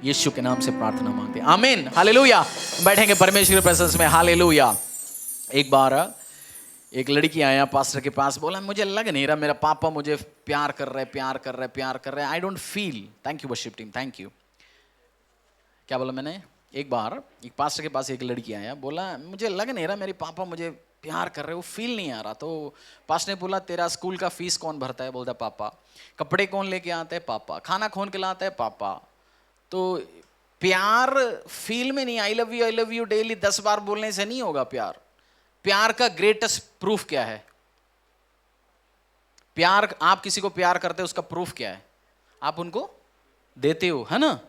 यीशु के नाम से प्रार्थना मांगते हैं, आमीन, हालेलुया। बैठेंगे परमेश्वर के प्रेजेंस में, हालेलुया। एक बार एक लड़की आया पास्टर के पास, बोला मुझे लग नहीं रहा मेरा पापा मुझे प्यार कर रहे, I don't feel. Thank you worship team, thank you. क्या बोला मैंने? एक बार एक पास्टर के पास एक लड़की आया, बोला मुझे लग नहीं रहा मेरे पापा मुझे प्यार कर रहे, वो फील नहीं आ रहा। तो पास्टर ने बोला तेरा स्कूल का फीस कौन भरता है? बोलता पापा। कपड़े कौन लेके आता है? पापा। खाना कौन खिलाता है? पापा। तो प्यार फील में नहीं, आई लव यू डेली 10 बार बोलने से नहीं होगा प्यार। प्यार का ग्रेटेस्ट प्रूफ क्या है? प्यार, आप किसी को प्यार करते हो उसका प्रूफ क्या है? आप उनको देते हो, है ना?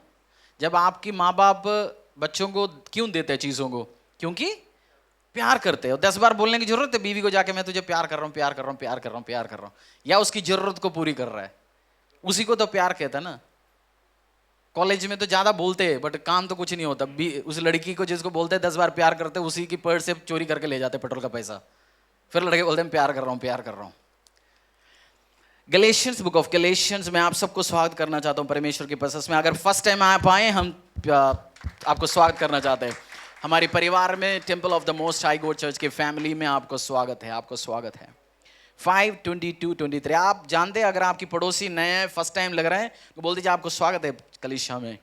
जब आपकी माँ बाप बच्चों को क्यों देते हैं चीजों को? क्योंकि प्यार करते हो। 10 बार बोलने की जरूरत है बीवी को जाके मैं तुझे प्यार कर रहा हूं, प्यार कर रहा हूं, प्यार कर रहा हूं, प्यार कर रहा हूं, या उसकी जरूरत को पूरी कर रहा है? उसी को तो प्यार कहता है ना। कॉलेज में तो ज्यादा बोलते हैं बट काम तो कुछ नहीं होता। उस लड़की को जिसको बोलते हैं 10 बार प्यार करते हैं, उसी की पर्स से चोरी करके ले जाते पेट्रोल का पैसा। फिर लड़के बोलते हैं प्यार कर रहा हूं, प्यार कर रहा हूं। गलेशियंस, बुक ऑफ गलेशियंस में आप सबको स्वागत करना चाहता हूं परमेश्वर के प्रेजेंस में। अगर फर्स्ट टाइम आप आए, हम आपको स्वागत करना चाहते हैं हमारे परिवार में, temple of the most high God church के फैमिली में। आपको स्वागत है, आपको स्वागत है। 5:22:23 आप जानते हैं, अगर आपकी पड़ोसी नए हैं, फर्स्ट टाइम लग रहा है तो बोल दीजिए आपको स्वागत है कलीसिया में।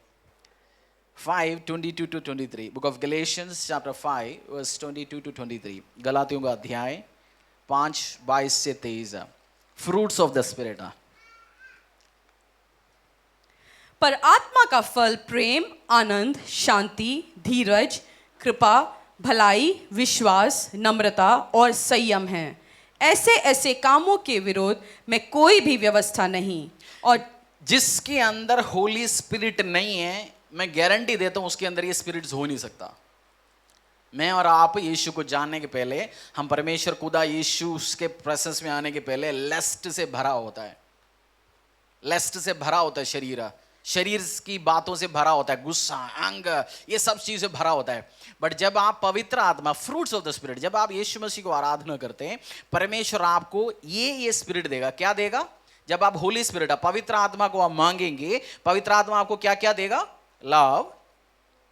5:22-23 book of Galatians chapter 5 verse 22-23, गलातियों का अध्याय 5:22-23। Fruits of the spirit. पर आत्मा का फल प्रेम, आनंद, शांति, धीरज, कृपा, भलाई, विश्वास, नम्रता और संयम है। ऐसे ऐसे कामों के विरोध में कोई भी व्यवस्था नहीं। और जिसके अंदर होली स्पिरिट नहीं है, मैं गारंटी देता हूं उसके अंदर ये स्पिरिट्स हो नहीं सकता। मैं और आप यीशु को जानने के पहले, हम परमेश्वर खुदा यीशु उसके प्रेजेंस में आने के पहले लस्ट से भरा होता है। लस्ट से भरा होता है शरीर की बातों से भरा होता है, गुस्सा, अंग, ये सब चीजें भरा होता है। बट जब आप पवित्र आत्मा, फ्रूट्स ऑफ द स्पिरिट, जब आप यीशु मसीह को आराधना करते हैं, परमेश्वर आपको ये स्पिरिट देगा। क्या देगा? जब आप होली स्पिरिट, पवित्र आत्मा को आप मांगेंगे, पवित्र आत्मा आपको क्या क्या देगा? लव,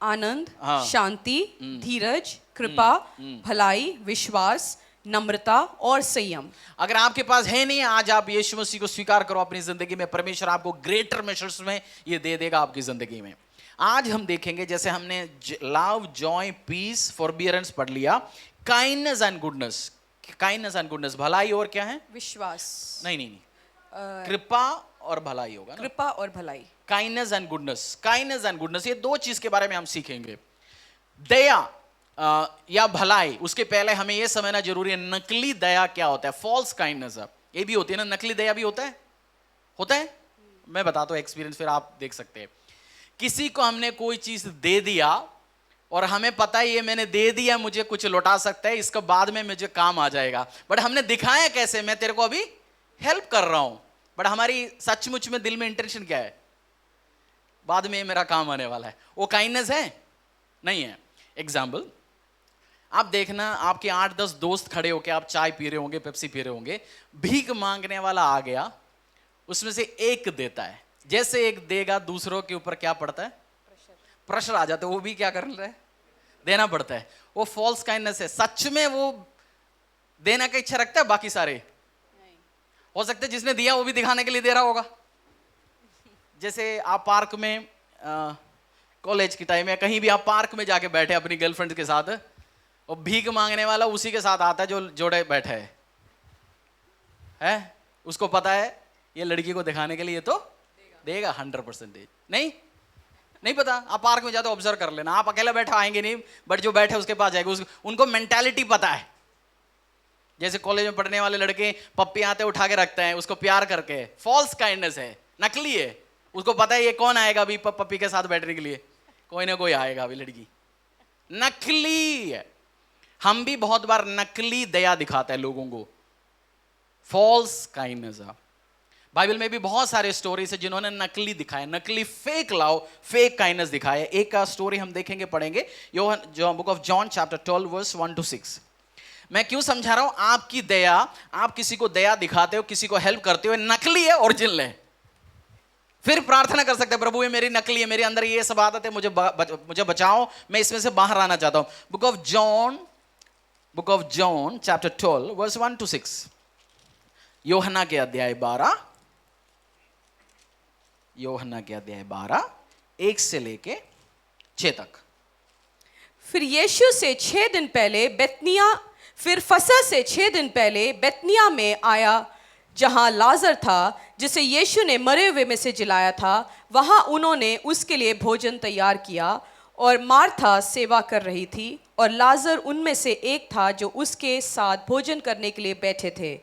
आनंद, हाँ, शांति, धीरज, कृपा, भलाई, विश्वास, नम्रता और संयम। अगर आपके पास है नहीं, आज आप यीशु मसीह को स्वीकार करो अपनी जिंदगी में, परमेश्वर आपको ग्रेटर मेजर्स में ये दे देगा आपकी जिंदगी में। आज हम देखेंगे, जैसे हमने लव, जॉय, पीस, फॉरबियरेंस पढ़ लिया, kindness and goodness. Kindness and goodness, भलाई और क्या है? विश्वास। नहीं, कृपा और भलाई होगा ना। कृपा और भलाई, kindness and goodness, kindness and goodness, ये दो चीज के बारे में हम सीखेंगे। दया या भलाई, उसके पहले हमें यह समझना जरूरी है नकली दया क्या होता है। फॉल्स काइंडनेस ये भी होती है ना, नकली दया भी होता है। मैं बताता हूं एक्सपीरियंस, फिर आप देख सकते हैं। किसी को हमने कोई चीज दे दिया और हमें पता है ये मैंने दे दिया, मुझे कुछ लौटा सकता है, इसका बाद में मुझे काम आ जाएगा, बट हमने दिखाया कैसे? मैं तेरे को अभी हेल्प कर रहा हूं, बट हमारी सचमुच में दिल में इंटेंशन क्या है? बाद में मेरा काम आने वाला है। वो काइंडनेस है? नहीं है। एग्जाम्पल आप देखना, आपके 8-10 दोस्त खड़े होके आप चाय पी रहे होंगे, पेप्सी पी रहे होंगे, भीख मांगने वाला आ गया, उसमें से एक देता है। जैसे एक देगा, दूसरों के ऊपर क्या पड़ता है? प्रेशर आ जाता है। वो भी क्या कर रहा है? देना पड़ता है। वो फॉल्स काइंडनेस है। सच में वो देना का इच्छा रखता है? बाकी सारे नहीं। हो सकता है जिसने दिया वो भी दिखाने के लिए दे रहा होगा। जैसे आप पार्क में, कॉलेज की टाइम में, कहीं भी आप पार्क में जाके बैठे अपनी गर्लफ्रेंड के साथ, और भीख मांगने वाला उसी के साथ आता है जो जोड़े बैठा है? उसको पता है ये लड़की को दिखाने के लिए तो देगा 100%। नहीं पता। आप पार्क में जाते ऑब्जर्व कर लेना, आप अकेला बैठा आएंगे नहीं, बट जो बैठे उसके पास जाएगा। उनको मेंटालिटी पता है। जैसे कॉलेज में पढ़ने वाले लड़के पप्पी आते उठा के रखते हैं उसको प्यार करके, फॉल्स काइंडनेस है, नकली है। उसको पता है ये कौन आएगा अभी पप्पी के साथ बैठने के लिए, कोई ना कोई आएगा अभी, लड़की नकली है। हम भी बहुत बार नकली दया दिखाते हैं लोगों को, फॉल्स काइंडनेस। बाइबल में भी बहुत सारे स्टोरीज है जिन्होंने नकली दिखाए, नकली फेक लव, फेक काइंडनेस दिखाए। एक का स्टोरी हम देखेंगे, पढ़ेंगे, जो book of John chapter 12 verse 1-6। मैं क्यों समझा रहा हूं? आपकी दया, आप किसी को दया दिखाते हो, किसी को हेल्प करते हो, नकली है, ओरिजिनल है। फिर प्रार्थना कर सकते हैं, प्रभु ये मेरी नकली है, मेरे अंदर ये सब आदत है, मुझे बचाओ, मैं इसमें से बाहर आना चाहता हूं। Book of John chapter 12 verse 1 to 6, यूहन्ना के अध्याय 12, यूहन्ना के अध्याय 12 1 से लेके 6 तक। फिर यीशु से 6 दिन पहले फिर फसह से 6 दिन पहले बेतनिया में आया, जहां लाजर था जिसे यीशु ने मरे हुए में से जिलाया था। वहां उन्होंने उसके लिए भोजन तैयार किया और मार्था सेवा कर रही थी और लाजर उनमें से एक था जो उसके साथ भोजन करने के लिए बैठे थे।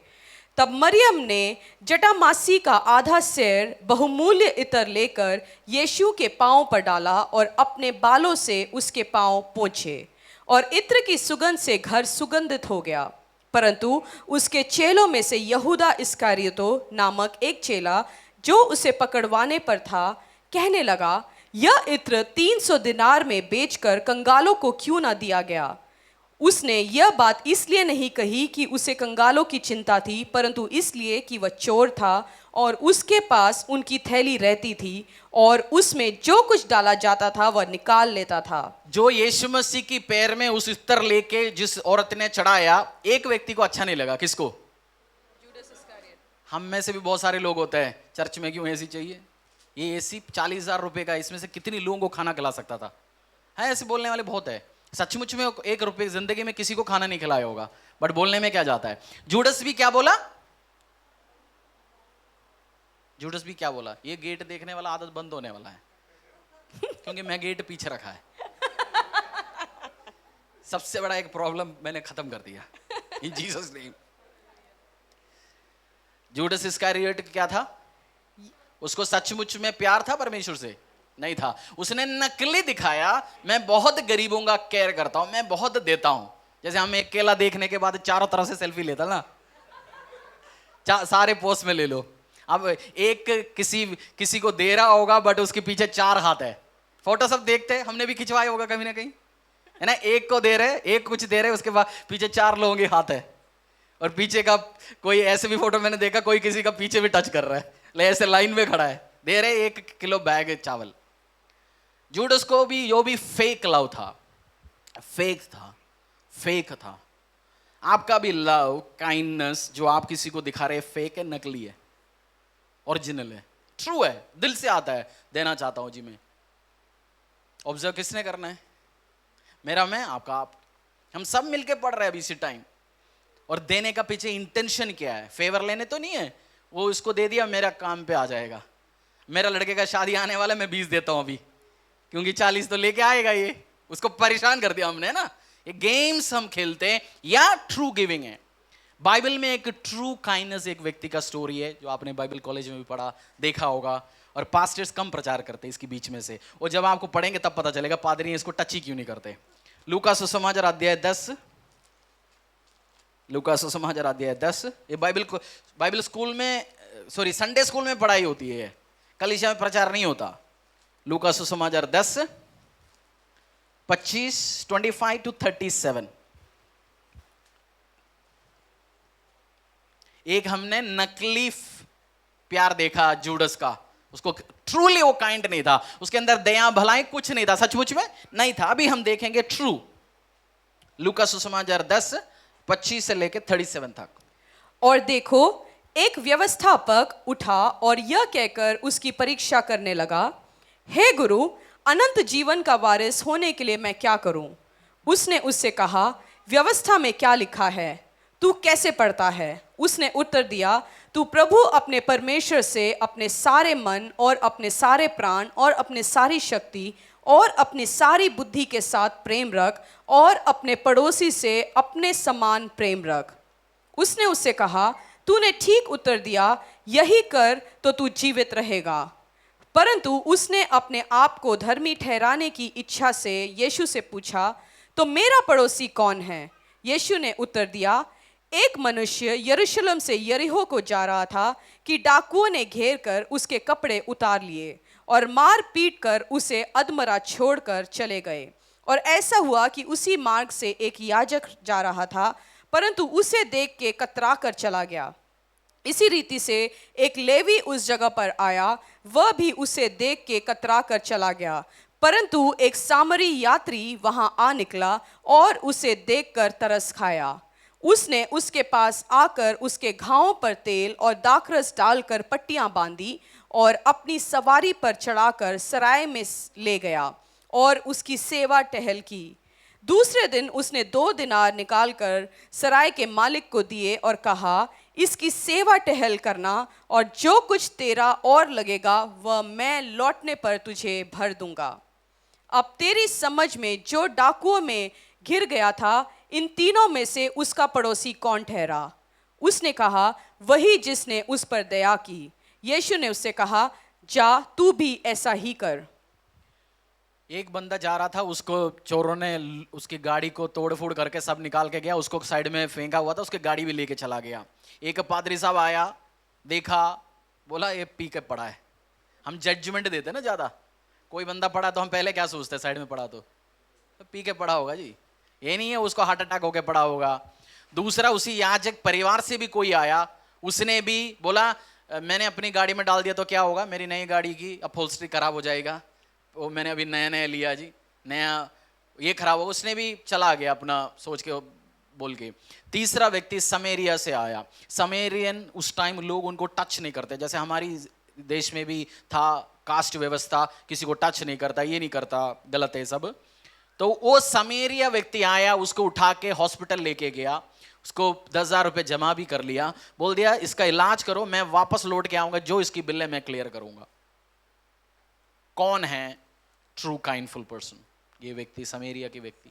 तब मरियम ने जटामासी का आधा सेर बहुमूल्य इत्र लेकर यीशु के पांव पर डाला और अपने बालों से उसके पांव पोंछे, और इत्र की सुगंध से घर सुगंधित हो गया। परंतु उसके चेलों में से यहूदा इस्करियोतो नामक एक चेला जो उसे पकड़वाने पर था, कहने लगा, यह इत्र 300 दिनार में बेचकर कंगालों को क्यों ना दिया गया। उसने यह बात इसलिए नहीं कही कि उसे कंगालों की चिंता थी, परंतु इसलिए कि वह चोर था और उसके पास उनकी थैली रहती थी और उसमें जो कुछ डाला जाता था वह निकाल लेता था। जो यीशु मसीह की पैर में उस इत्र लेके जिस औरत ने चढ़ाया, एक व्यक्ति को अच्छा नहीं लगा। किसको? हम में से भी बहुत सारे लोग होते हैं, चर्च में क्यों एसी चाहिए, ये एसी 40,000 रुपए का, इसमें से कितनी लोगों को खाना खिला सकता था। है ऐसे बोलने वाले बहुत है। सचमुच में 1 रुपए जिंदगी में किसी को खाना नहीं खिलाया होगा, बट बोलने में क्या जाता है। जूडस भी क्या बोला? जूडस भी क्या बोला? ये गेट देखने वाला आदत बंद होने वाला है क्योंकि मैं गेट पीछे रखा है। सबसे बड़ा एक प्रॉब्लम मैंने खत्म कर दिया इन जीसस नेम। जूडस इस्करियोट क्या था? उसको सचमुच में प्यार था परमेश्वर से? नहीं था। उसने नकली दिखाया, मैं बहुत गरीबों का केयर करता हूं, मैं बहुत देता हूं। जैसे हम एक केला देखने के बाद चारों तरफ से सेल्फी लेता ना, सारे पोस्ट में ले लो। अब एक किसी को दे रहा होगा बट उसके पीछे 4 हाथ है। फोटो सब देखते हैं, हमने भी खिंचवाए होगा कहीं ना कहीं, है ना। एक को दे रहे, एक कुछ दे रहे, उसके बाद पीछे 4 लोगों के हाथ है। और पीछे का कोई ऐसे भी फोटो मैंने देखा, कोई किसी का पीछे भी टच कर रहा है, ऐसे लाइन में खड़ा है, दे रहे 1 किलो बैग चावल। जूडस को भी यो भी फेक लव था, फेक था। आपका भी लव, काइंडनेस जो आप किसी को दिखा रहे, फेक है, नकली है, ओरिजिनल है, ट्रू है, दिल से आता है, देना चाहता हूं जी मैं। ऑब्जर्व किसने करना है? मेरा मैं, आपका आप। हम सब मिलके पढ़ रहे हैं अभी इसी टाइम, और देने का पीछे इंटेंशन क्या है? फेवर लेने तो नहीं है, वो उसको दे दिया मेरा काम पे आ जाएगा। मेरा लड़के का शादी आने वाला, मैं 20 देता हूं अभी, क्योंकि 40 तो लेके आएगा ये। उसको परेशान कर दिया हमने ना। ये गेम्स हम खेलते हैं या ट्रू गिविंग है? बाइबल में एक ट्रू काइंडनेस एक व्यक्ति का स्टोरी है जो आपने बाइबल कॉलेज में भी पढ़ा, देखा होगा, और पास्टर्स कम प्रचार करते हैं इसके बीच में से। और जब आपको पढ़ेंगे तब पता चलेगा पादरी इसको टच ही क्यों नहीं करते। लूका सुसमाचार अध्याय 10, लूका सुसमाचार अध्याय 10। ये बाइबल स्कूल में, सॉरी संडे स्कूल में पढ़ाई होती है, कलीसिया में प्रचार नहीं होता। लूका सुसमाचार 10 25 to 37। एक हमने नकली प्यार देखा जूडस का, उसको ट्रूली वो काइंड नहीं था, उसके अंदर दया भलाई कुछ नहीं था, सचमुच में नहीं था। अभी हम देखेंगे ट्रू। लूका सुसमाचार 10 25 से लेकर 37 तक। और देखो, एक व्यवस्थापक उठा और यह कहकर उसकी परीक्षा करने लगा, हे गुरु, अनंत जीवन का वारिस होने के लिए मैं क्या करूं? उसने उससे कहा, व्यवस्था में क्या लिखा है, तू कैसे पढ़ता है? उसने उत्तर दिया, तू प्रभु अपने परमेश्वर से अपने सारे मन और अपने सारे प्राण और अपने सारी शक्ति और अपनी सारी बुद्धि के साथ प्रेम रख, और अपने पड़ोसी से अपने समान प्रेम रख। उसने उससे कहा, तूने ठीक उत्तर दिया, यही कर तो तू जीवित रहेगा। परंतु उसने अपने आप को धर्मी ठहराने की इच्छा से यीशु से पूछा, तो मेरा पड़ोसी कौन है? यीशु ने उत्तर दिया, एक मनुष्य यरूशलेम से यरीहो को जा रहा था कि डाकुओं ने घेर कर उसके कपड़े उतार लिए और मार पीट कर उसे अधमरा छोड़कर चले गए। और ऐसा हुआ कि उसी मार्ग से एक याजक जा रहा था, परंतु उसे देख के कतरा कर चला गया। इसी रीति से एक लेवी उस जगह पर आया, वह भी उसे देख के कतरा कर चला गया। परंतु एक सामरी यात्री वहां आ निकला और उसे देखकर तरस खाया। उसने उसके पास आकर उसके घावों पर तेल और दाखरस डालकर पट्टियां बांधी और अपनी सवारी पर चढ़ाकर सराय में ले गया और उसकी सेवा टहल की। दूसरे दिन उसने 2 दिनार निकालकर सराय के मालिक को दिए और कहा, इसकी सेवा टहल करना और जो कुछ तेरा और लगेगा वह मैं लौटने पर तुझे भर दूंगा। अब तेरी समझ में जो डाकुओं में घिर गया था, इन तीनों में से उसका पड़ोसी कौन ठहरा? उसने कहा, वही जिसने उस पर दया की। यीशु ने उससे कहा, जा तू भी ऐसा ही कर। एक बंदा जा रहा था, उसको चोरों ने उसकी गाड़ी को तोड़ फोड़ करके सब निकाल के गया, उसको साइड में फेंका हुआ था, उसकी गाड़ी भी लेके चला गया। एक पादरी साहब आया, देखा, बोला ये पी के पड़ा है। हम जजमेंट देते ना ज्यादा, कोई बंदा पड़ा तो हम पहले क्या सोचते हैं, साइड में पड़ा तो पी के पड़ा होगा जी, ये नहीं है उसको हार्ट अटैक होके पड़ा होगा। दूसरा, उसी याजक परिवार से भी कोई आया, उसने भी बोला मैंने अपनी गाड़ी में डाल दिया तो क्या होगा, मेरी नई गाड़ी की अपहोल्स्ट्री खराब हो जाएगा, वो मैंने अभी नया नया लिया जी, नया ये खराब होगा, उसने भी चला गया अपना सोच के बोल के। तीसरा व्यक्ति समेरिया से आया। समेरियन उस टाइम लोग उनको टच नहीं करते, जैसे हमारी देश में भी था कास्ट व्यवस्था, किसी को टच नहीं करता, ये नहीं करता, गलत है सब। तो वो समेरिया व्यक्ति आया, उसको उठा के हॉस्पिटल लेके गया, उसको 10,000 रुपये जमा भी कर लिया, बोल दिया इसका इलाज करो, मैं वापस लौट के आऊंगा, जो इसकी बिल है मैं क्लियर करूंगा। कौन है ट्रू काइंडफुल पर्सन? ये व्यक्ति, समेरिया की व्यक्ति।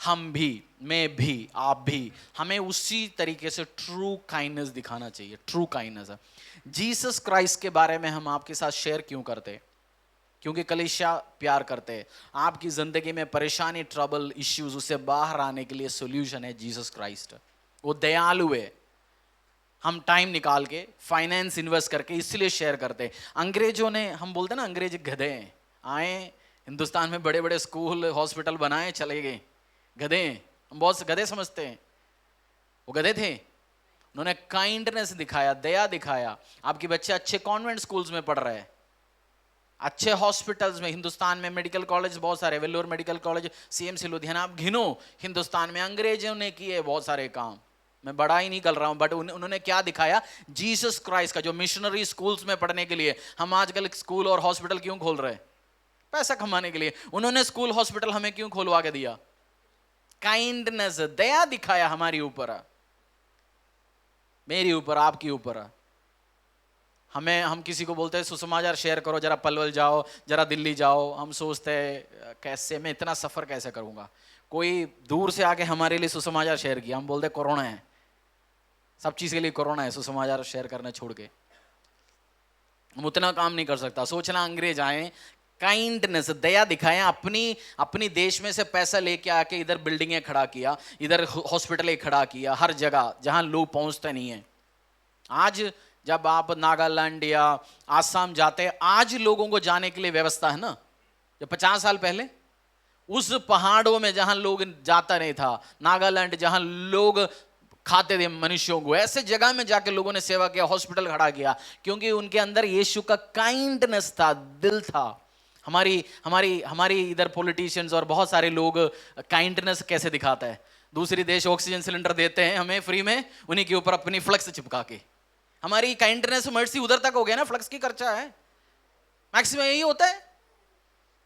हम भी, मैं भी, आप भी, हमें उसी तरीके से ट्रू काइंडनेस दिखाना चाहिए। ट्रू काइंडनेस है जीसस क्राइस्ट के बारे में हम आपके साथ शेयर क्यों करते? क्योंकि कलीसिया प्यार करते हैं। आपकी जिंदगी में परेशानी, ट्रबल, इश्यूज, उससे बाहर आने के लिए सॉल्यूशन है जीसस क्राइस्ट। वो दयालु है। हम टाइम निकाल के फाइनेंस इन्वेस्ट करके इसलिए शेयर करते हैं। अंग्रेजों ने, हम बोलते हैं ना अंग्रेज गधे हैं, आए हिंदुस्तान में बड़े बड़े स्कूल हॉस्पिटल बनाए, चले गए, गधे। हम बहुत से गधे समझते हैं, वो गधे थे। उन्होंने काइंडनेस दिखाया, दया दिखाया। आपके बच्चे अच्छे कॉन्वेंट स्कूल्स में पढ़ रहे हैं, अच्छे हॉस्पिटल्स में, हिंदुस्तान में मेडिकल कॉलेज बहुत सारे, Vellore medical college, CMC Ludhiana, आप गिनो हिंदुस्तान में अंग्रेजों ने किए बहुत सारे काम। मैं बड़ा ही नहीं कर रहा हूं, बट उन्होंने क्या दिखाया? जीसस क्राइस्ट का जो मिशनरी स्कूल्स में पढ़ने के लिए। हम आजकल स्कूल और हॉस्पिटल क्यों खोल रहे हैं? पैसा कमाने के लिए। उन्होंने स्कूल हॉस्पिटल हमें क्यों खोलवा के दिया? काइंडनेस, दया दिखाया हमारी ऊपर, मेरी ऊपर, आपकी ऊपर। हम किसी को बोलते हैं सुसमाचार शेयर करो, जरा पलवल जाओ, जरा दिल्ली जाओ, हम सोचते हैं कैसे, मैं इतना सफर कैसे करूंगा। कोई दूर से आके हमारे लिए सुसमाचार शेयर किया, हम बोलते कोरोना है, सब चीज के लिए कोरोना है, सुसमाचार शेयर करना छोड़ के हम उतना काम नहीं कर सकता। सोचना अंग्रेज आए, काइंडनेस, दया दिखाया, अपनी देश में से पैसा लेके आके इधर बिल्डिंगें खड़ा किया, इधर हॉस्पिटलें खड़ा किया, हर जगह जहां लोग पहुंचते नहीं है। आज जब आप नागालैंड या आसाम जाते हैं, आज लोगों को जाने के लिए व्यवस्था है ना। जब 50 साल पहले उस पहाड़ों में जहां लोग जाता नहीं था, नागालैंड जहां लोग खाते थे मनुष्यों को, ऐसे जगह में जाके लोगों ने सेवा किया, हॉस्पिटल खड़ा किया, क्योंकि उनके अंदर यीशु का काइंडनेस था, दिल था। हमारी इधर पॉलिटिशियंस और बहुत सारे लोग काइंडनेस कैसे दिखाता है? दूसरी देश ऑक्सीजन सिलेंडर देते हैं हमें फ्री में, उन्हीं के ऊपर अपनी फ्लक्स चिपका के। हमारी काइंडनेस, मर्सी उधर तक हो गया ना, फ्लक्स की खर्चा है, मैक्सिमम यही होता है।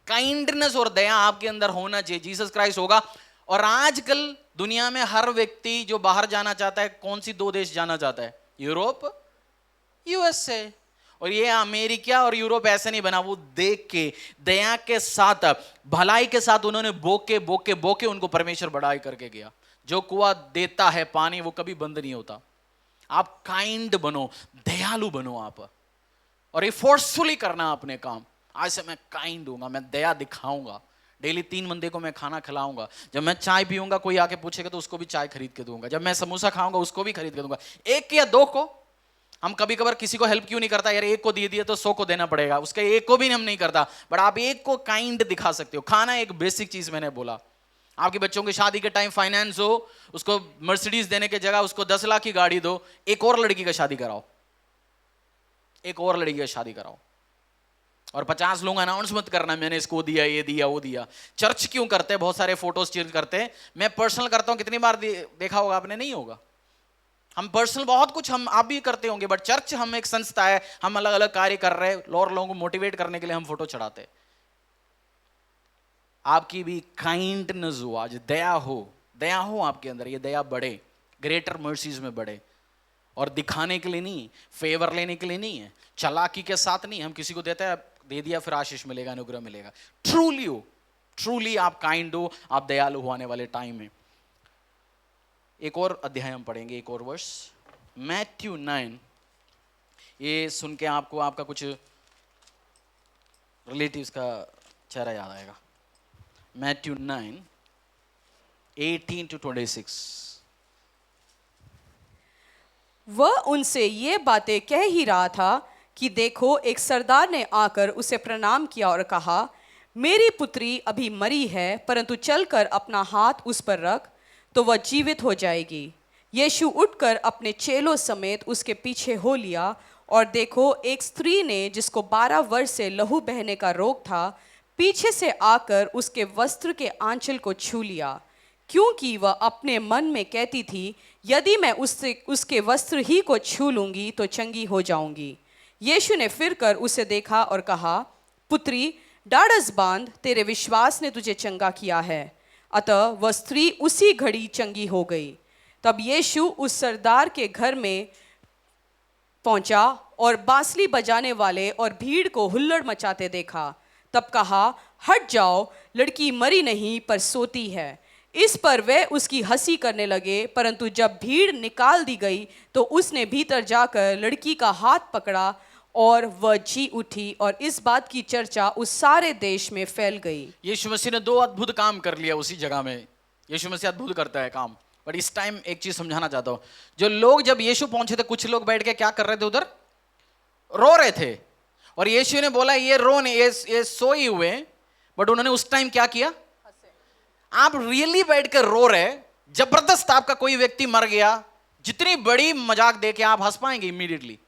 काइंडनेस और दया आपके अंदर होना चाहिए, जीसस क्राइस्ट होगा। और आजकल दुनिया में हर व्यक्ति जो बाहर जाना चाहता है, कौन सी 2 देश जाना चाहता है? Europe, USA. और ये अमेरिका और यूरोप ऐसे नहीं बना, वो देख के, दया के साथ, भलाई के साथ उन्होंने बोके बोके बोके उनको परमेश्वर बढ़ाई करके गया। जो कुआं देता है पानी, वो कभी बंद नहीं होता। आप काइंड बनो, दयालु बनो आप, और ये फोर्सफुली करना अपने काम। आज से मैं काइंड हूंगा, मैं दया दिखाऊंगा, डेली 3 बंदे को मैं खाना खिलाऊंगा। जब मैं चाय पीऊंगा, कोई आके पूछेगा तो उसको भी चाय खरीद के दूंगा। जब मैं समोसा खाऊंगा, उसको भी खरीद के दूंगा। 1 या 2 को, हम कभी कभार किसी को हेल्प क्यों नहीं करता? यार 1 को दे दिया तो 100 को देना पड़ेगा, उसके 1 को भी हम नहीं करता। बट आप 1 को काइंड दिखा सकते हो। खाना एक बेसिक चीज मैंने बोला, आपके बच्चों की शादी के टाइम फाइनेंस हो, उसको मर्सिडीज देने के जगह उसको 10 लाख की गाड़ी दो, एक और लड़की का शादी कराओ, एक और लड़की का शादी कराओ, और 50 लोग अनाउंस मत करना मैंने इसको दिया, ये दिया, वो दिया। चर्च क्यों करते हैं? बहुत सारे फोटोज चेंज करते हैं। मैं पर्सनल करता हूं, कितनी बार देखा होगा आपने? नहीं होगा। हम पर्सनल बहुत कुछ हम आप भी करते होंगे, बट चर्च हम एक संस्था है, हम अलग अलग कार्य कर रहे हैं, और लोगों को मोटिवेट करने के लिए हम फोटो चढ़ाते हैं। आपकी भी काइंडनेस हो, आज दया हो आपके अंदर, ये दया बढ़े, ग्रेटर मर्सीज में बढ़े, और दिखाने के लिए नहीं, फेवर लेने के लिए नहीं है, चालाकी के साथ नहीं। हम किसी को देते हैं, दे दिया फिर आशीष मिलेगा, अनुग्रह मिलेगा। ट्रूली हो, ट्रूली आप काइंड हो, आप दयालु हो आने वाले टाइम में। एक और अध्याय हम पढ़ेंगे, एक और वर्ष, मैथ्यू 9। ये सुन के आपको आपका कुछ रिलेटिव्स का चेहरा याद आएगा। Matthew 9, 18 to 26। वह उनसे ये बातें कह ही रहा था कि देखो, एक सरदार ने आकर उसे प्रणाम किया और कहा, मेरी पुत्री अभी मरी है, परंतु चलकर अपना हाथ उस पर रख तो वह जीवित हो जाएगी। यीशु उठकर अपने चेलों समेत उसके पीछे हो लिया, और देखो, एक स्त्री ने जिसको 12 वर्ष से लहू बहने का रोग था, पीछे से आकर उसके वस्त्र के आंचल को छू लिया, क्योंकि वह अपने मन में कहती थी, यदि मैं उसके वस्त्र ही को छू लूंगी तो चंगी हो जाऊंगी। यीशु ने फिर कर उसे देखा और कहा, पुत्री, ढाढ़स बांध, तेरे विश्वास ने तुझे चंगा किया है। अतः वह स्त्री उसी घड़ी चंगी हो गई। तब यीशु उस सरदार के घर में पहुंचा और बांसुरी बजाने वाले और भीड़ को हुल्लड़ मचाते देखा। तब कहा, हट जाओ, लड़की मरी नहीं पर सोती है। इस पर वे उसकी हंसी करने लगे, परंतु जब भीड़ निकाल दी गई तो उसने भीतर जाकर लड़की का हाथ पकड़ा और वह जी उठी, और इस बात की चर्चा उस सारे देश में फैल गई। यीशु मसीह ने 2 अद्भुत काम कर लिया उसी जगह में। यीशु मसीह अद्भुत करता है काम, बट इस टाइम एक चीज समझाना चाहता हूं। जो लोग जब यीशु पहुंचे थे, कुछ लोग बैठ के क्या कर रहे थे? उधर रो रहे थे, और यीशु ने बोला ये रो नहीं, ये सोई हुए, बट उन्होंने उस टाइम क्या किया? आप रियली बैठ कर रो रहे, जबरदस्त आपका कोई व्यक्ति मर गया, जितनी बड़ी मजाक दे के आप हंस पाएंगे इमीडिएटली?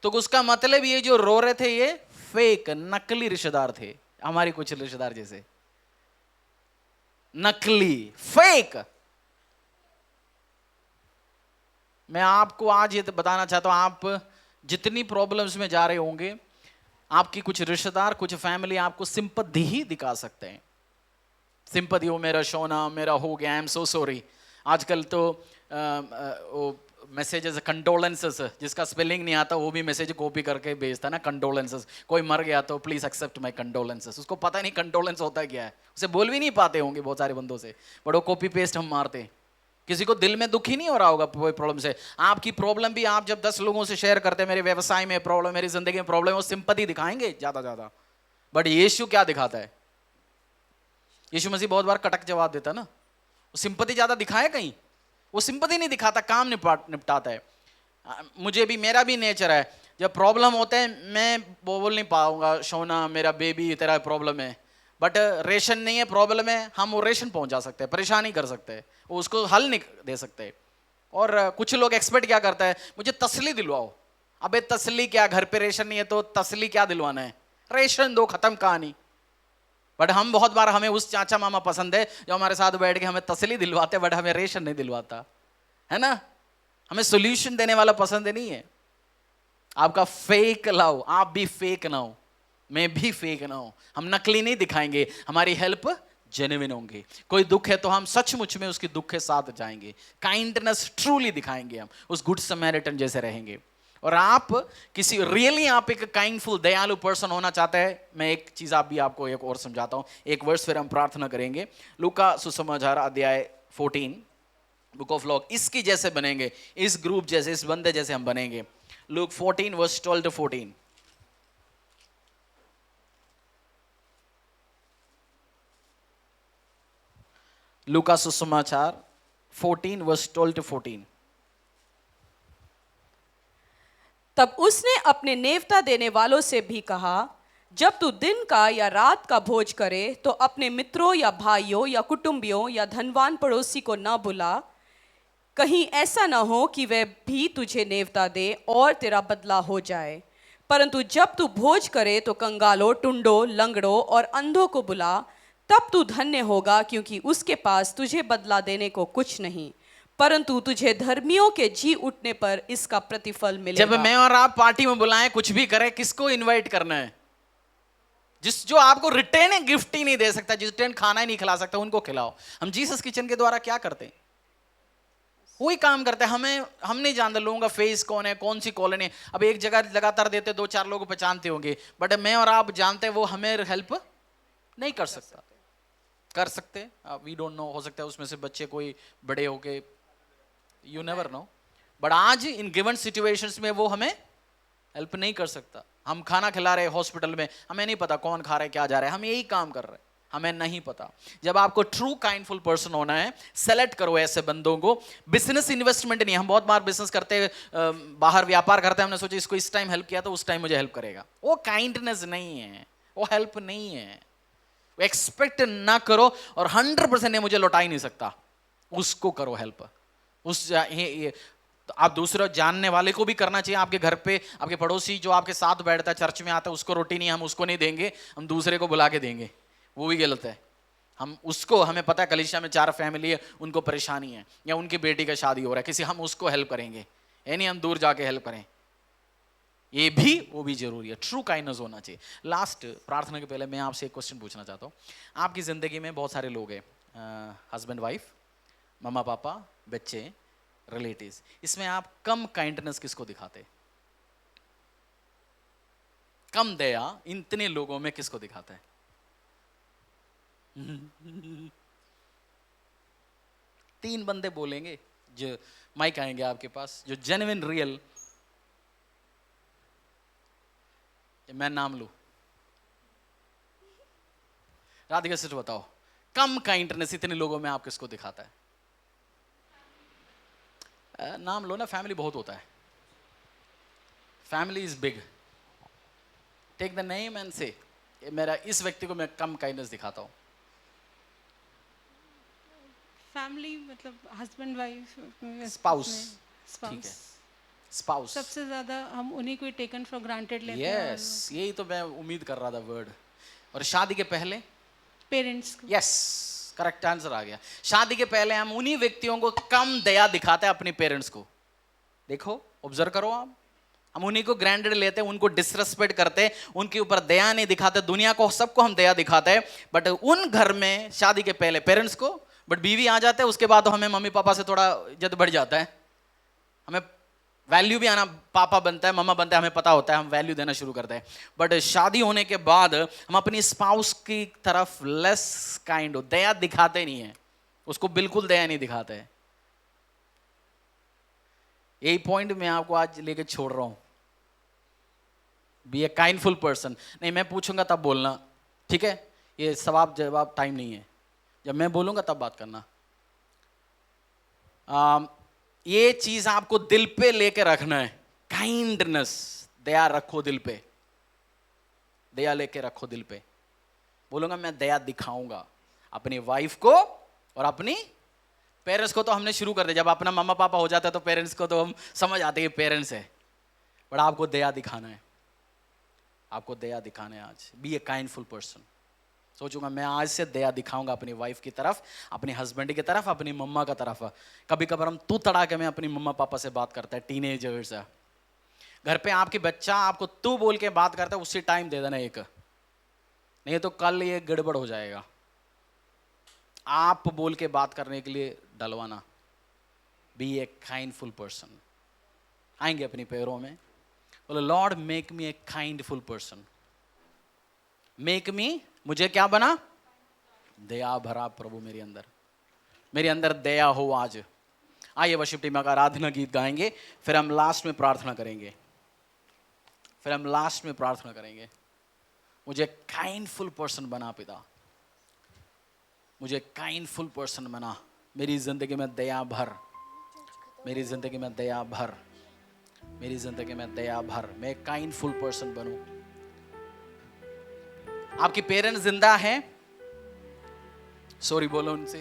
तो उसका मतलब ये जो रो रहे थे ये फेक, नकली रिश्तेदार थे, हमारे कुछ रिश्तेदार जैसे नकली, फेक। मैं आपको आज ये बताना चाहता हूं, आप जितनी प्रॉब्लम्स में जा रहे होंगे, आपकी कुछ रिश्तेदार, कुछ फैमिली आपको सिंपैथी ही दिखा सकते हैं। सिंपैथी, हो मेरा सोना, मेरा हो गया, आई एम सो सॉरी। आजकल तो मैसेजेस, कंडोलेंसेस, जिसका स्पेलिंग नहीं आता वो भी मैसेज कॉपी करके भेजता है ना, कंडोलेंसेस। कोई मर गया तो प्लीज एक्सेप्ट माय कंडोलेंसेस। उसको पता नहीं कंडोलेंस होता क्या है, उसे बोल भी नहीं पाते होंगे बहुत सारे बंदों से, बट वो कॉपी पेस्ट हम मारते हैं। किसी को दिल में दुख ही नहीं हो रहा होगा कोई प्रॉब्लम से। आपकी प्रॉब्लम भी आप जब 10 लोगों से शेयर करते हैं, मेरे व्यवसाय में प्रॉब्लम, मेरी जिंदगी में प्रॉब्लम, वो सिंपैथी दिखाएंगे ज्यादा। बट यीशु क्या दिखाता है? यीशु मसीह बहुत बार कटक जवाब देता है ना, वो सिंपैथी ज्यादा दिखाए कहीं? वो सिंपैथी नहीं दिखाता, काम निपटाता है। मुझे भी, मेरा भी नेचर है, जब प्रॉब्लम होते हैं मैं बोल नहीं पाऊंगा, सोना मेरा बेबी तेरा प्रॉब्लम है, बट रेशन नहीं है प्रॉब्लम है, हम वो रेशन पहुंचा सकते हैं, परेशान ही कर सकते हैं, उसको हल नहीं दे सकते। और कुछ लोग एक्सपर्ट क्या करता है, मुझे तसल्ली दिलवाओ। अबे तसल्ली क्या, घर पे रेशन नहीं है तो तसल्ली क्या दिलवाना है? रेशन दो, खत्म कहानी। बट हम बहुत बार, हमें उस चाचा मामा पसंद है जो हमारे साथ बैठ के हमें तसल्ली दिलवाते, बट हमें रेशन नहीं दिलवाता है ना। हमें सोल्यूशन देने वाला पसंद नहीं है। आपका फेक लव, आप भी फेक ना हो, मैं भी फेक ना हो, हम नकली नहीं दिखाएंगे, हमारी हेल्प जेन्युइन होंगे। कोई दुख है तो हम सचमुच में उसकी दुख के साथ जाएंगे, काइंडनेस ट्रूली दिखाएंगे, हम उस गुड समैरिटन जैसे रहेंगे। और आप किसी रियली आप एक काइंडफुल, दयालु पर्सन होना चाहते हैं, मैं एक चीज आप भी आपको एक और समझाता हूं, एक वर्ष फिर हम प्रार्थना करेंगे। लूका सुसमाचार अध्याय 14, बुक ऑफ लॉ, इसकी जैसे बनेंगे, इस ग्रुप जैसे, इस बंदे जैसे हम बनेंगे। Luke 14 verse 12 to 14। लूका सुसमाचार 14 वर्स 12 to 14। तब उसने अपने नेवता देने वालों से भी कहा, जब तू दिन का या रात का भोज करे तो अपने मित्रों या भाइयों या कुटुंबियों या धनवान पड़ोसी को न बुला, कहीं ऐसा ना हो कि वह भी तुझे नेवता दे और तेरा बदला हो जाए। परंतु जब तू भोज करे तो कंगालों, टुंडों, लंगड़ों और अंधों को बुला, तब तू धन्य होगा, क्योंकि उसके पास तुझे बदला देने को कुछ नहीं, परंतु तुझे धर्मियों के जी उठने पर इसका प्रतिफल मिलेगा। जब मैं और आप पार्टी में बुलाएं, कुछ भी करें, किसको इनवाइट करना है? जो आपको रिटर्न गिफ्ट ही नहीं दे सकता, जिस रिटर्न खाना ही नहीं खिला सकता, उनको खिलाओ। हम जीसस किचन के द्वारा क्या करते हैं? वही काम करते हैं। हम नहीं जानते लोगों का फेस कौन है, कौन सी कॉलोनी है। अब एक जगह लगातार देते, 2-4 लोग पहचानते होंगे, बट मैं और आप जानते हैं वो हमें हेल्प नहीं कर सकता। कर सकते, वी डोंट नो, हो सकता है उसमें से बच्चे कोई बड़े होके, यू नेवर नो, बट आज इन गिवन सिचुएशंस में वो हमें हेल्प नहीं कर सकता। हम खाना खिला रहे हॉस्पिटल में, हमें नहीं पता कौन खा रहा है, क्या जा रहा है, हम यही काम कर रहे हैं, हमें नहीं पता। जब आपको ट्रू काइंडफुल पर्सन होना है, सेलेक्ट करो ऐसे बंदों को। बिजनेस इन्वेस्टमेंट नहीं, हम बहुत बार बिजनेस करते हैं, बाहर व्यापार करते हैं, हमने सोचा इसको इस टाइम हेल्प किया तो उस टाइम मुझे हेल्प करेगा। वो काइंडनेस नहीं है, वो हेल्प नहीं है। एक्सपेक्ट ना करो और 100% ने मुझे लौटा ही नहीं सकता, उसको करो हेल्प। तो आप दूसरे जानने वाले को भी करना चाहिए। आपके घर पे आपके पड़ोसी जो आपके साथ बैठता है, चर्च में आता है, उसको रोटी नहीं, हम उसको नहीं देंगे, हम दूसरे को बुला के देंगे, वो भी गलत है। हम उसको, हमें पता है कलीसिया में 4 फैमिली है, उनको परेशानी है, या उनकी बेटी का शादी हो रहा है किसी, हम उसको हेल्प करेंगे, यानी हम दूर जाके हेल्प करें, ये भी वो भी जरूरी है। ट्रू काइंडनेस होना चाहिए। लास्ट प्रार्थना के पहले मैं आपसे एक क्वेश्चन पूछना चाहता हूँ। आपकी जिंदगी में बहुत सारे लोग हैं, हस्बैंड वाइफ, मम्मा पापा, बच्चे, रिलेटिव्स, इसमें आप कम काइंडनेस किसको दिखाते? कम दया इतने लोगों में किसको दिखाता है? तीन बंदे बोलेंगे जो माइक आएंगे आपके पास, जो जेन्युइन रियल, मैं नाम लूं, राधिका सिर्फ बताओ, कम काइंडनेस इतने लोगों में आप किसको दिखाता है? नाम लो ना, फैमिली बहुत होता है, family is big, take the name and say, मेरा इस व्यक्ति को मैं कम काइंडनेस दिखाता हूं। फैमिली मतलब हस्बैंड वाइफ, स्पाउस, ठीक है, स्पाउस, स्पाउस, सबसे ज्यादा हम उन्हीं को टेकन फॉर ग्रांटेड लेते हैं। यस, यही तो मैं उम्मीद कर रहा था वर्ड। और शादी के पहले पेरेंट्स को। यस, करेक्ट आंसर आ गया। शादी के पहले हम उन्हीं व्यक्तियों को कम दया दिखाते हैं, अपने पेरेंट्स को। देखो, ऑब्जर्व करो आप, हम उन्हीं को ग्रांटेड लेते हैं, उनको डिसरेस्पेक्ट करते हैं, उनके ऊपर दया नहीं दिखाते। दुनिया को सबको हम दया दिखाते हैं, बट उन घर में शादी के पहले पेरेंट्स को, बट बीवी आ जाते हैं उसके बाद तो हमें मम्मी पापा से थोड़ा इज्जत बढ़ जाता है, हमें वैल्यू भी आना, पापा बनता है, मम्मा बनता है, हमें पता होता है, हम वैल्यू देना शुरू करते हैं। बट शादी होने के बाद हम अपनी स्पाउस की तरफ लेस काइंड, दया दिखाते नहीं है, उसको बिल्कुल दया नहीं दिखाते हैं। यही पॉइंट मैं आपको आज लेके छोड़ रहा हूं। बी ए काइंडफुल पर्सन। नहीं, मैं पूछूंगा तब बोलना, ठीक है? ये सवाल जवाब टाइम नहीं है, जब मैं बोलूंगा तब बात करना। ये चीज आपको दिल पे लेके रखना है, काइंडनेस, दया रखो दिल पे, दया लेके रखो दिल पे। बोलूंगा मैं दया दिखाऊंगा अपनी वाइफ को और अपनी पेरेंट्स को। तो हमने शुरू कर दिया, जब अपना मम्मा पापा हो जाता है तो पेरेंट्स को तो हम समझ आते हैं पेरेंट्स है, बट आपको दया दिखाना है, आपको दया दिखाना है आज। बी ए काइंडफुल पर्सन। सोचूंगा मैं आज से दया दिखाऊंगा अपनी वाइफ की तरफ, अपने हस्बैंड की तरफ, अपनी मम्मा की तरफ। कभी कभार हम तू तड़ा के मैं अपनी मम्मा पापा से बात करता है, टीनेजर्स है घर पे, आपकी बच्चा आपको तू बोल के बात करता है, उसी टाइम दे देना एक, नहीं तो कल ये गड़बड़ हो जाएगा। आप बोल के बात करने के लिए डलवाना। बी ए काइंडफुल पर्सन। आएंगे अपनी पैरों में, बोलो लॉर्ड मेक मी ए काइंडफुल पर्सन, मेक मी, मुझे क्या बना? दया भरा प्रभु मेरे अंदर दया हो आज। आइए वर्शिप टीम का आराधना गीत गाएंगे, फिर हम लास्ट में प्रार्थना करेंगे, मुझे काइंडफुल पर्सन बना पिता, मुझे काइंडफुल पर्सन बना, मेरी जिंदगी में दया भर, मेरी जिंदगी में दया भर, मेरी जिंदगी में दया भर, मैं काइंडफुल पर्सन बनूं। आपके पेरेंट्स जिंदा हैं? सॉरी बोलो उनसे।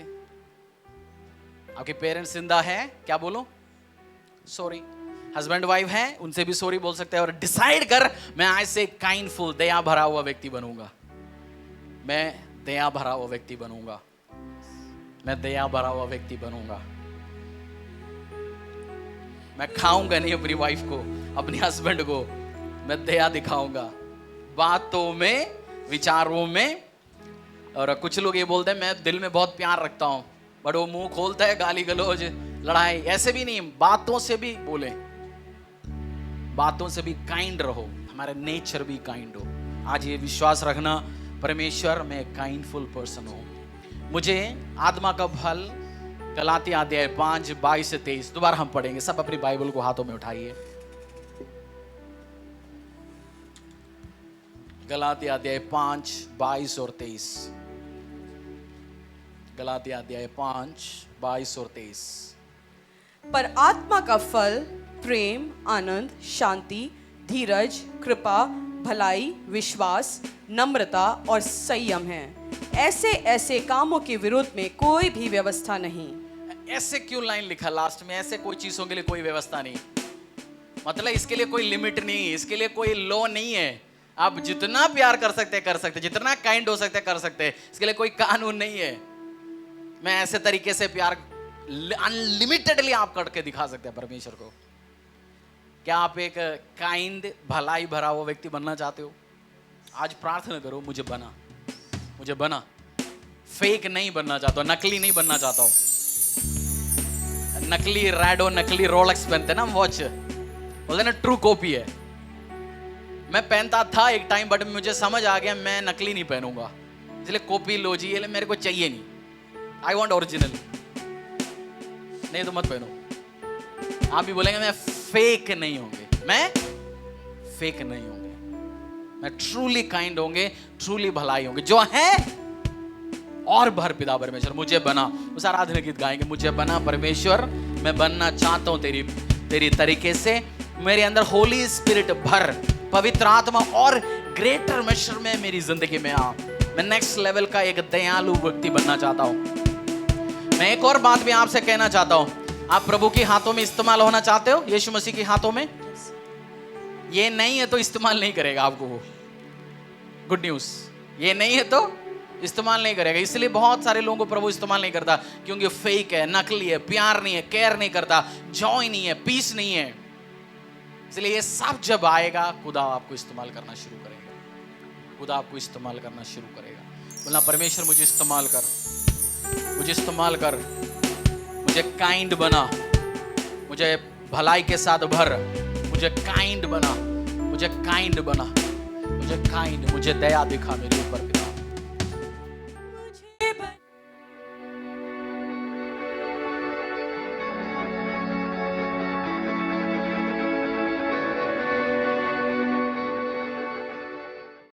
आपके पेरेंट्स जिंदा हैं? क्या बोलो? सॉरी। हस्बैंड वाइफ हैं, उनसे भी सॉरी बोल सकते हैं। और डिसाइड कर, मैं आज से काइंडफुल, दया भरा हुआ व्यक्ति बनूंगा। मैं दया भरा हुआ व्यक्ति बनूंगा। मैं दया भरा हुआ व्यक्ति बनूंगा। मैं खाऊंगा नहीं अपनी वाइफ को, अपने हस्बैंड को। मैं दया दिखाऊंगा बातों में, विचारों में। और कुछ लोग ये बोलते हैं मैं दिल में बहुत प्यार रखता हूं, बट वो मुंह खोलता है गाली गलौज, लड़ाई। ऐसे भी नहीं, बातों से भी बोले, बातों से भी काइंड रहो। हमारा नेचर भी काइंड हो। आज ये विश्वास रखना, परमेश्वर मैं काइंडफुल पर्सन हूं। मुझे आत्मा का फल, गलातिया अध्याय 5 22 से 23 दोबारा हम पढ़ेंगे। सब अपनी बाइबल को हाथों में उठाइए। गलातिया अध्याय 5 22 और 23। गलातिया अध्याय 5 22 और 23। पर आत्मा का फल प्रेम, आनंद, शांति, धीरज, कृपा, भलाई, विश्वास, नम्रता और संयम है। ऐसे ऐसे कामों के विरोध में कोई भी व्यवस्था नहीं। ऐसे क्यों लाइन लिखा लास्ट में? ऐसे कोई चीजों के लिए कोई व्यवस्था नहीं, मतलब इसके लिए कोई लिमिट नहीं, इसके लिए कोई लॉ नहीं है। आप जितना प्यार कर सकते कर सकते, जितना काइंड हो सकते कर सकते, इसके लिए कोई कानून नहीं है। मैं ऐसे तरीके से प्यार अनलिमिटेडली आप करके दिखा सकते हैं परमेश्वर को। क्या आप एक काइंड, भलाई भरा हुआ व्यक्ति बनना चाहते हो? आज प्रार्थना करो, मुझे बना, मुझे बना। फेक नहीं बनना चाहता हूं, नकली नहीं बनना चाहता हूं। नकली रैडो, नकली रोलेक्स पहनते ना वॉच, बोलते ना ट्रू कॉपी है। मैं पहनता था एक टाइम, बट मुझे समझ आ गया मैं नकली नहीं पहनूंगा, इसलिए कॉपी लो जी, ये मेरे को चाहिए नहीं। I want original. नहीं तो मत पहनो। आप भी बोलेंगे मैं फेक नहीं होंगे, मैं फेक नहीं होंगे, मैं ट्रूली काइंड होंगे, ट्रूली भलाई होंगे। जो है और भर पिता परमेश्वर मुझे बना। उस आराधना गीत गाएंगे, मुझे बना परमेश्वर, मैं बनना चाहता हूं तेरी तरीके से। मेरे अंदर होली स्पिरिट भर, पवित्र आत्मा और ग्रेटर मेजर में मेरी जिंदगी में आ। मैं नेक्स्ट लेवल का एक दयालु व्यक्ति बनना चाहता हूं। मैं एक और बात भी आपसे कहना चाहता हूं, आप प्रभु के हाथों में इस्तेमाल होना चाहते हो, यीशु मसीह के हाथों में। ये नहीं है तो इस्तेमाल नहीं करेगा आपको वो। गुड न्यूज, ये नहीं है तो इस्तेमाल नहीं करेगा। इसलिए बहुत सारे लोगों को प्रभु इस्तेमाल नहीं करता, क्योंकि फेक है, नकली है, प्यार नहीं है, केयर नहीं करता, जॉय नहीं है, पीस नहीं है। इसलिए ये सब जब आएगा, खुदा आपको इस्तेमाल करना शुरू करेगा। खुदा आपको इस्तेमाल करना शुरू करेगा। बोलना, परमेश्वर मुझे इस्तेमाल कर, मुझे इस्तेमाल कर, मुझे काइंड बना, मुझे भलाई के साथ भर, मुझे काइंड बना, मुझे काइंड बना, मुझे काइंड, मुझे दया दिखा मेरे ऊपर।